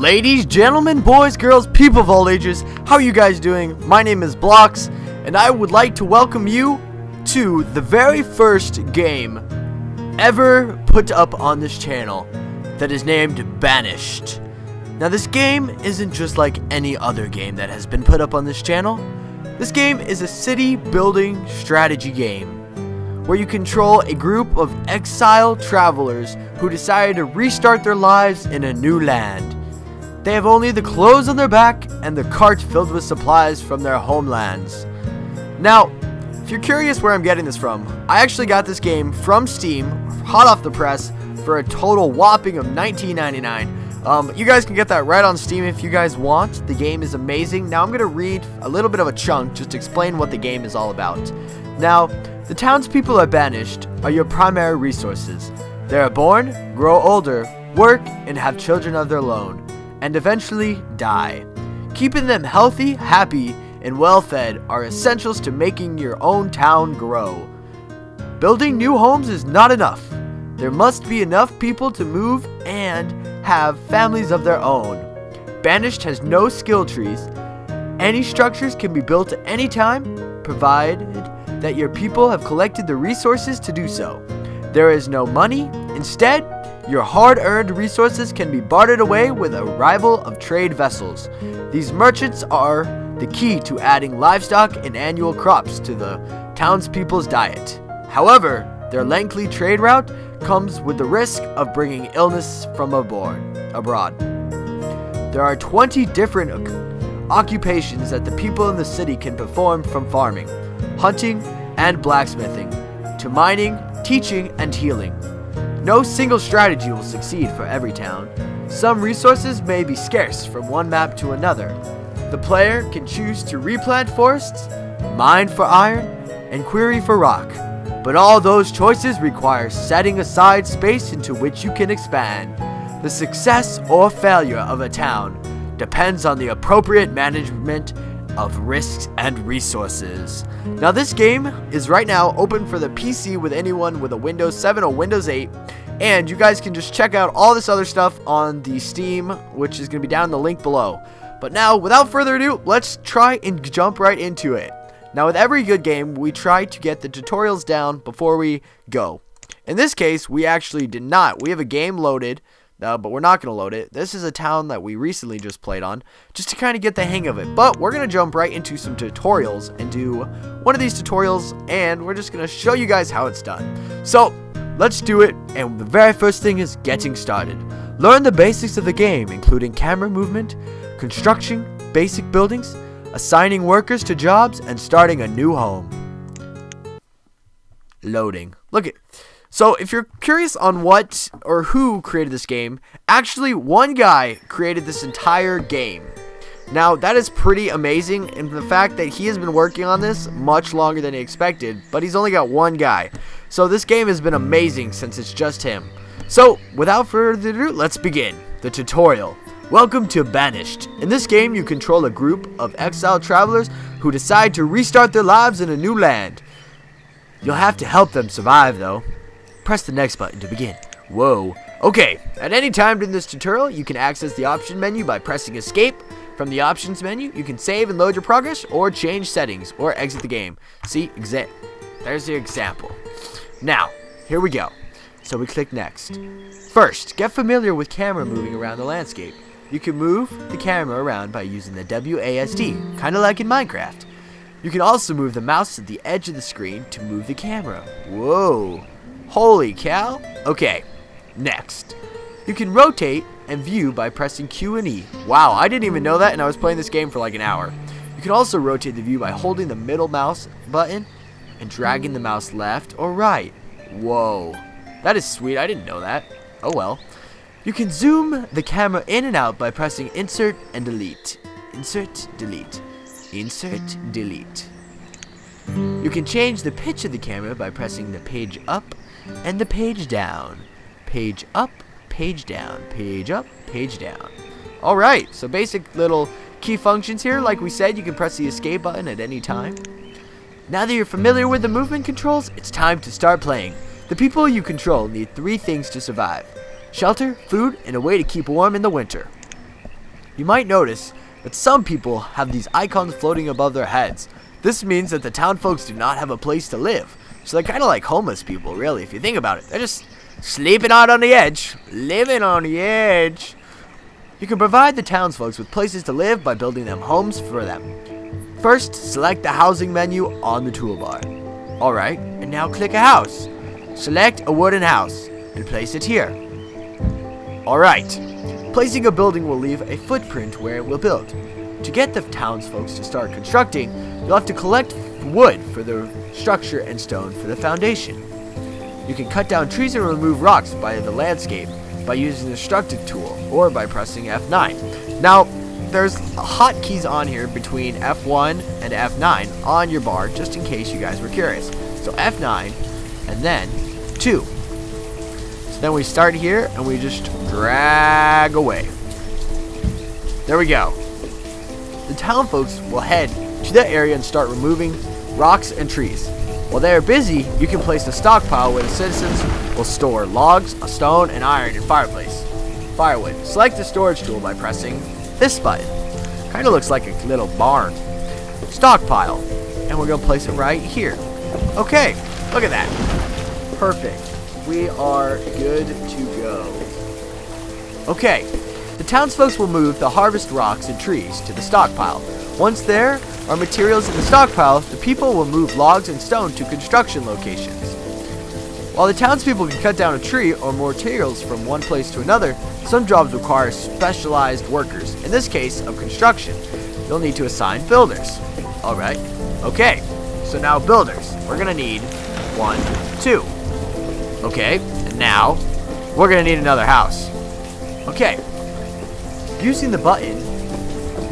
Ladies, gentlemen, boys, girls, people of all ages, how are you guys doing? My name is Blocks, and I would like to welcome you to the very first game ever put up on this channel that is named Banished. Now, this game isn't just like any other game that has been put up on this channel. This game is a city building strategy game where you control a group of exiled travelers who decided to restart their lives in a new land. They have only the clothes on their back and the cart filled with supplies from their homelands. Now, if you're curious where I'm getting this from, I actually got this game from Steam, hot off the press, for a total whopping of $19.99. You guys can get that right on Steam if you guys want. The game is amazing. Now I'm going to read a little bit of a chunk just to explain what the game is all about. Now, the townspeople are banished are your primary resources. They are born, grow older, work, and have children of their own, and eventually die. Keeping them healthy, happy, and well-fed are essentials to making your own town grow. Building new homes is not enough. There must be enough people to move and have families of their own. Banished has no skill trees. Any structures can be built at any time, provided that your people have collected the resources to do so. There is no money. Instead, your hard-earned resources can be bartered away with arrival of trade vessels. These merchants are the key to adding livestock and annual crops to the townspeople's diet. However, their lengthy trade route comes with the risk of bringing illness from abroad. There are 20 different occupations that the people in the city can perform, from farming, hunting, and blacksmithing, to mining, teaching, and healing. No single strategy will succeed for every town. Some resources may be scarce from one map to another. The player can choose to replant forests, mine for iron, and quarry for rock. But all those choices require setting aside space into which you can expand. The success or failure of a town depends on the appropriate management of risks and resources. Now, this game is right now open for the PC with anyone with a Windows 7 or Windows 8, and you guys can just check out all this other stuff on the Steam, which is going to be down in the link below. But now, without further ado, let's try and jump right into it. Now, with every good game, we try to get the tutorials down before we go. In this case, we actually did not. We have a game loaded, but we're not going to load it. This is a town that we recently just played on, just to kind of get the hang of it. But we're going to jump right into some tutorials and do one of these tutorials, and we're just going to show you guys how it's done. So, let's do it, and the very first thing is getting started. Learn the basics of the game, including camera movement, construction, basic buildings, assigning workers to jobs, and starting a new home. Loading. Look at. So if you're curious on what or who created this game, actually one guy created this entire game. Now, that is pretty amazing, and the fact that he has been working on this much longer than he expected, but he's only got one guy. So this game has been amazing since it's just him. So without further ado, let's begin the tutorial. Welcome to Banished. In this game, you control a group of exiled travelers who decide to restart their lives in a new land. You'll have to help them survive, though. Press the next button to begin. Whoa. Okay, at any time during this tutorial, you can access the option menu by pressing escape. From the options menu, you can save and load your progress, or change settings, or exit the game. See, there's the example. Now, here we go. So we click next. First, get familiar with camera moving around the landscape. You can move the camera around by using the WASD, kind of like in Minecraft. You can also move the mouse to the edge of the screen to move the camera. Whoa. Holy cow. Okay, next. You can rotate and view by pressing Q and E. Wow, I didn't even know that, and I was playing this game for like an hour. You can also rotate the view by holding the middle mouse button and dragging the mouse left or right. Whoa. That is sweet. I didn't know that. Oh well. You can zoom the camera in and out by pressing Insert and Delete. Insert, Delete. Insert, Delete. You can change the pitch of the camera by pressing the page up and the page down. Page up, page down. Page up, page down. Alright, so basic little key functions here. Like we said, you can press the escape button at any time. Now that you're familiar with the movement controls, it's time to start playing. The people you control need 3 things to survive: shelter, food, and a way to keep warm in the winter. You might notice that some people have these icons floating above their heads. This means that the town folks do not have a place to live. So they're kind of like homeless people, really, if you think about it. They're just sleeping out on the edge, living on the edge. You can provide the townsfolk with places to live by building them homes for them. First, select the housing menu on the toolbar. Alright, and now click a house. Select a wooden house and place it here. Alright, placing a building will leave a footprint where it will build. To get the townsfolk to start constructing, you'll have to collect wood for the structure and stone for the foundation. You can cut down trees and remove rocks by the landscape by using the destructive tool or by pressing F9. Now, there's hotkeys on here between F1 and F9 on your bar just in case you guys were curious. So F9 and then 2. So then we start here and we just drag away. There we go. The town folks will head to that area and start removing rocks and trees. While they are busy, you can place a stockpile where the citizens will store logs, stone, and iron and firewood. Select the storage tool by pressing this button. Kind of looks like a little barn. Stockpile. And we're going to place it right here. Okay, look at that. Perfect. We are good to go. Okay, the townsfolk will move the harvest rocks and trees to the stockpile. Once there are materials in the stockpile, the people will move logs and stone to construction locations. While the townspeople can cut down a tree or materials from one place to another, some jobs require specialized workers. In this case of construction, you'll need to assign builders. Alright, okay, so now builders. We're going to need 1, 2. Okay, and now we're going to need another house. Okay, using the button,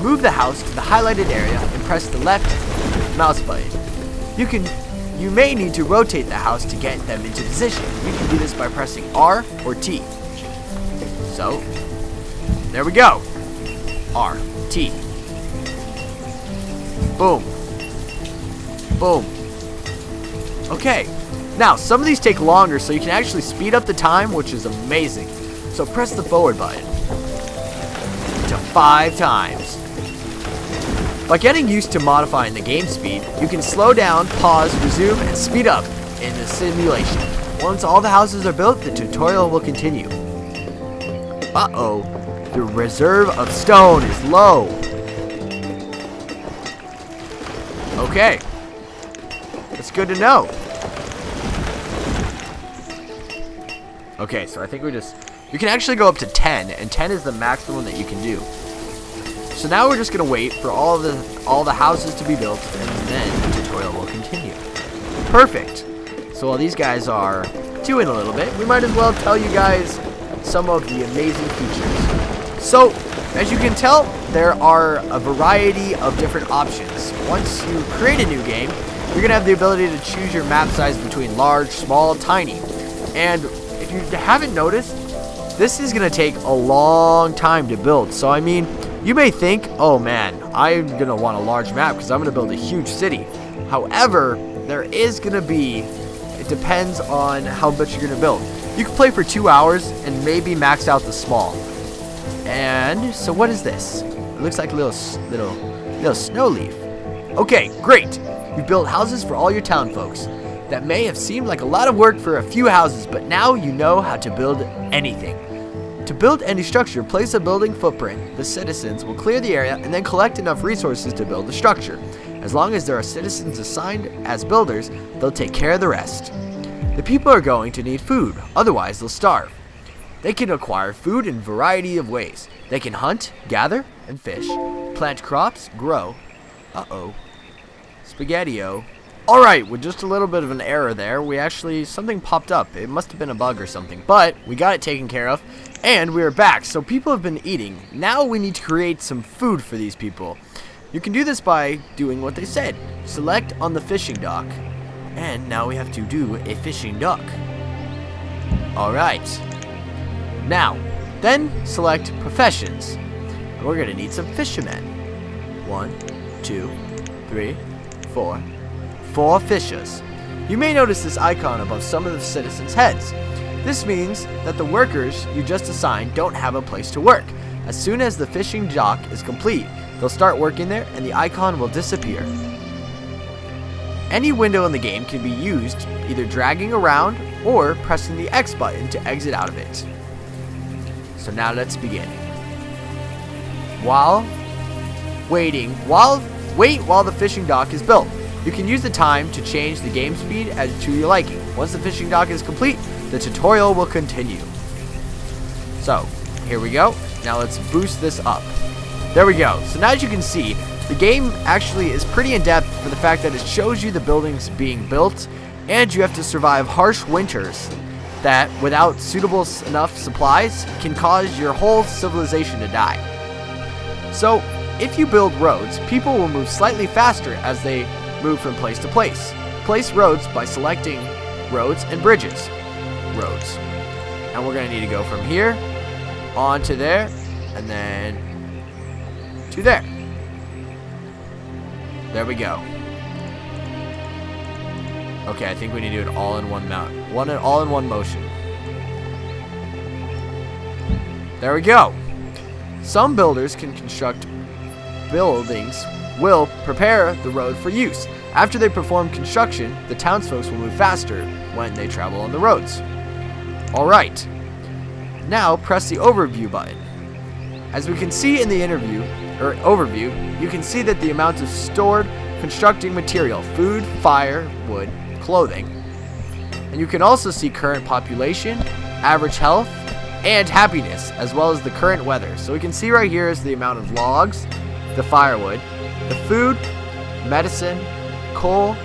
move the house to the highlighted area and press the left mouse button. You may need to rotate the house to get them into position. You can do this by pressing R or T. So, there we go. R, T. Boom. Boom. Okay. Now, some of these take longer, so you can actually speed up the time, which is amazing. So press the forward button to 5 times. By getting used to modifying the game speed, you can slow down, pause, resume, and speed up in the simulation. Once all the houses are built, the tutorial will continue. Uh-oh, the reserve of stone is low. Okay, that's good to know. Okay, so I think you can actually go up to 10, and 10 is the maximum that you can do. So now we're just going to wait for all the houses to be built, and then the tutorial will continue. Perfect. So while these guys are doing a little bit, we might as well tell you guys some of the amazing features. So, as you can tell, there are a variety of different options. Once you create a new game, you're going to have the ability to choose your map size between large, small, tiny. And if you haven't noticed, this is going to take a long time to build. So, I mean, you may think, oh man, I'm going to want a large map because I'm going to build a huge city. However, there is going to be, it depends on how much you're going to build. You can play for 2 hours and maybe max out the small. And so what is this? It looks like a little snow leaf. Okay, great. You've built houses for all your town folks. That may have seemed like a lot of work for a few houses, but now you know how to build anything. To build any structure, place a building footprint. The citizens will clear the area and then collect enough resources to build the structure. As long as there are citizens assigned as builders, they'll take care of the rest. The people are going to need food, otherwise they'll starve. They can acquire food in a variety of ways. They can hunt, gather, and fish, plant crops, grow. Uh-oh. Spaghetti-o. Alright, with just a little bit of an error there, something popped up. It must have been a bug or something, but we got it taken care of, and we are back. So people have been eating. Now we need to create some food for these people. You can do this by doing what they said. Select on the fishing dock. And now we have to do a fishing dock. Alright. Now, then select professions. And we're going to need some fishermen. 1, 2, 3, 4. 4 fishers. You may notice this icon above some of the citizens' heads. This means that the workers you just assigned don't have a place to work. As soon as the fishing dock is complete, they'll start working there and the icon will disappear. Any window in the game can be used either dragging around or pressing the X button to exit out of it. So now let's begin. Wait while the fishing dock is built. You can use the time to change the game speed as to your liking. Once the fishing dock is complete, the tutorial will continue. So, here we go. Now let's boost this up. There we go. So now as you can see, the game actually is pretty in-depth for the fact that it shows you the buildings being built, and you have to survive harsh winters that, without suitable enough supplies, can cause your whole civilization to die. So, if you build roads, people will move slightly faster as they move from place to place. Place roads by selecting roads and bridges. Roads. And we're going to need to go from here on to there, and then to there. There we go. Okay, I think we need to do it all in all in one motion. There we go. Some builders can construct buildings will prepare the road for use. After they perform construction, the townsfolk will move faster when they travel on the roads. Alright. Now press the overview button. As we can see in the overview, you can see that the amount of stored constructing material, food, fire, wood, clothing. And you can also see current population, average health, and happiness, as well as the current weather. So we can see right here is the amount of logs, the firewood, the food, medicine, coal,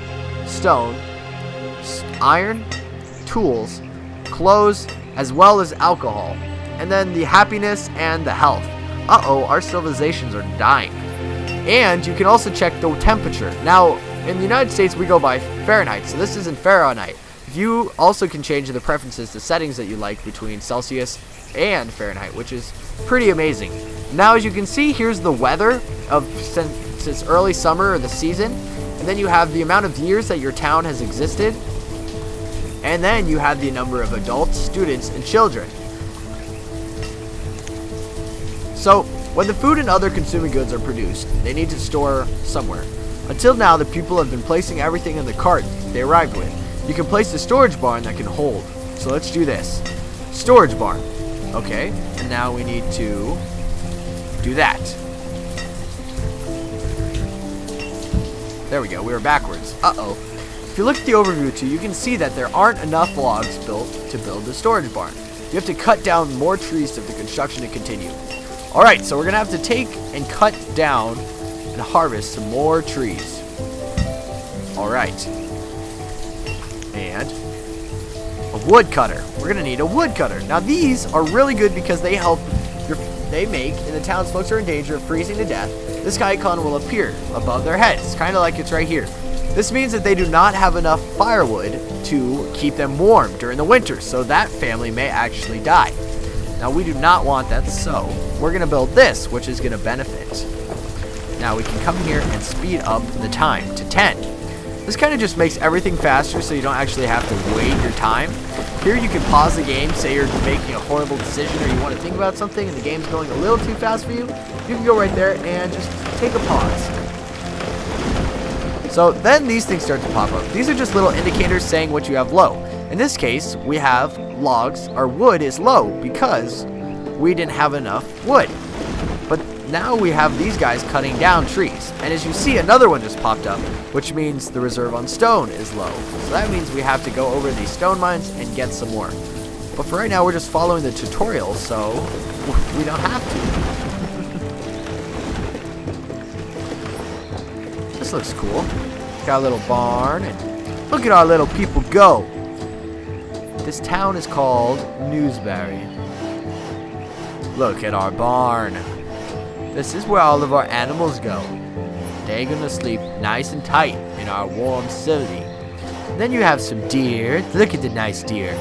stone, iron, tools, clothes, as well as alcohol. And then the happiness and the health. Uh-oh, our civilizations are dying. And you can also check the temperature. Now, in the United States, we go by Fahrenheit, so this is in Fahrenheit. You also can change the preferences to settings that you like between Celsius and Fahrenheit, which is pretty amazing. Now, as you can see, here's the weather since it's early summer or the season. And then you have the amount of years that your town has existed. And then you have the number of adults, students, and children. So, when the food and other consuming goods are produced, they need to store somewhere. Until now, the people have been placing everything in the cart they arrived with. You can place a storage barn that can hold. So let's do this. Storage barn. Okay, and now we need to do that. There we go, we were backwards. Uh-oh. If you look at the overview too, you can see that there aren't enough logs built to build the storage barn. You have to cut down more trees for the construction to continue. Alright, so we're going to have to take and cut down and harvest some more trees. Alright. And a woodcutter. We're going to need a woodcutter. Now these are really good because they help and the townsfolk are in danger of freezing to death. This icon will appear above their heads, kind of like it's right here. This means that they do not have enough firewood to keep them warm during the winter, so that family may actually die. Now we do not want that, so we're going to build this, which is going to benefit. Now we can come here and speed up the time to 10. This kind of just makes everything faster so you don't actually have to wait your time. Here you can pause the game, say you're making a horrible decision or you want to think about something and the game's going a little too fast for you. You can go right there and just take a pause. So then these things start to pop up. These are just little indicators saying what you have low. In this case, we have logs. Our wood is low because we didn't have enough wood. But now we have these guys cutting down trees. And as you see, another one just popped up, which means the reserve on stone is low. So that means we have to go over these stone mines and get some more. But for right now, we're just following the tutorial, so we don't have to. This looks cool. Got a little barn, and look at our little people go. This town is called Newsbury. Look at our barn. This is where all of our animals go. They're gonna sleep nice and tight in our warm city. Then you have some deer. Look at the nice deer.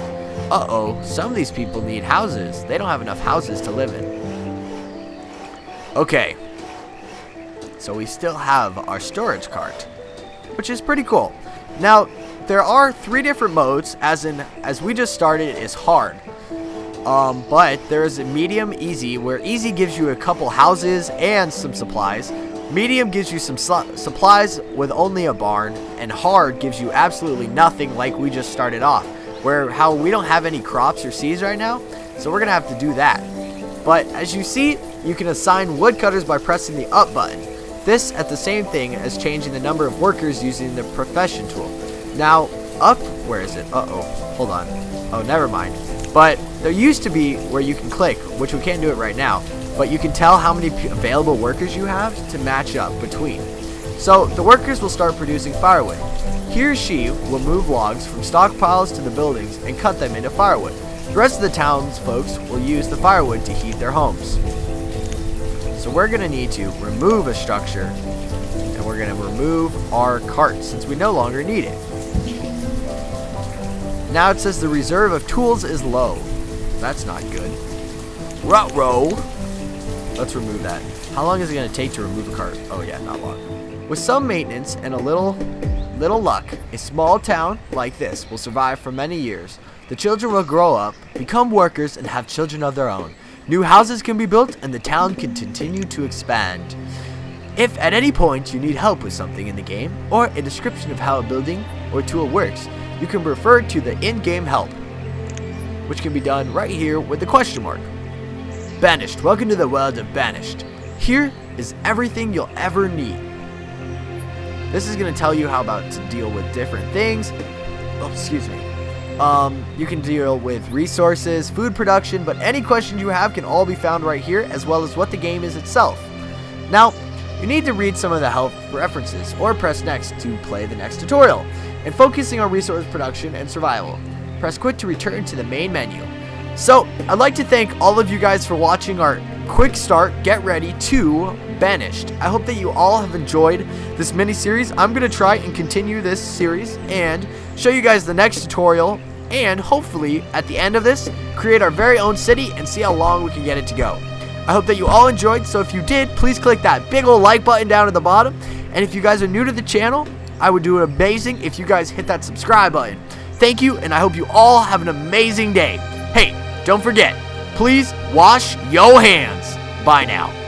Uh-oh, some of these people need houses. They don't have enough houses to live in. Okay. So we still have our storage cart, which is pretty cool. Now, there are 3 different modes, as we just started is hard. But there's a medium, easy, where easy gives you a couple houses and some supplies. Medium gives you some supplies with only a barn, and hard gives you absolutely nothing, like we just started off, where how we don't have any crops or seeds right now, so we're gonna have to do that. But as you see, you can assign woodcutters by pressing the up button. This at the same thing as changing the number of workers using the profession tool. Now up, where is it? Hold on. Oh, never mind. But there used to be where you can click, which we can't do it right now, but you can tell how many available workers you have to match up between. So the workers will start producing firewood. He or she will move logs from stockpiles to the buildings and cut them into firewood. The rest of the town's folks will use the firewood to heat their homes. So we're going to need to remove a structure, and we're going to remove our cart since we no longer need it. Now it says the reserve of tools is low. That's not good. Ruh-roh. Let's remove that. How long is it going to take to remove a cart? Oh yeah, not long. With some maintenance and a little luck, a small town like this will survive for many years. The children will grow up, become workers, and have children of their own. New houses can be built, and the town can continue to expand. If at any point you need help with something in the game, or a description of how a building or tool works, you can refer to the in-game help, which can be done right here with the question mark. Banished. Welcome to the world of Banished. Here is everything you'll ever need. This is going to tell you how about to deal with different things. Oh, excuse me. You can deal with resources, food production, but any questions you have can all be found right here, as well as what the game is itself. Now, you need to read some of the help references, or press next to play the next tutorial. And focusing on resource production and survival, press quit to return to the main menu. So, I'd like to thank all of you guys for watching our quick start, get ready to Banished. I hope that you all have enjoyed this mini-series. I'm going to try and continue this series and show you guys the next tutorial, and hopefully, at the end of this, create our very own city and see how long we can get it to go. I hope that you all enjoyed, so if you did, please click that big old like button down at the bottom. And if you guys are new to the channel, I would do it amazing if you guys hit that subscribe button. Thank you, and I hope you all have an amazing day. Hey, don't forget, please wash your hands. Bye now.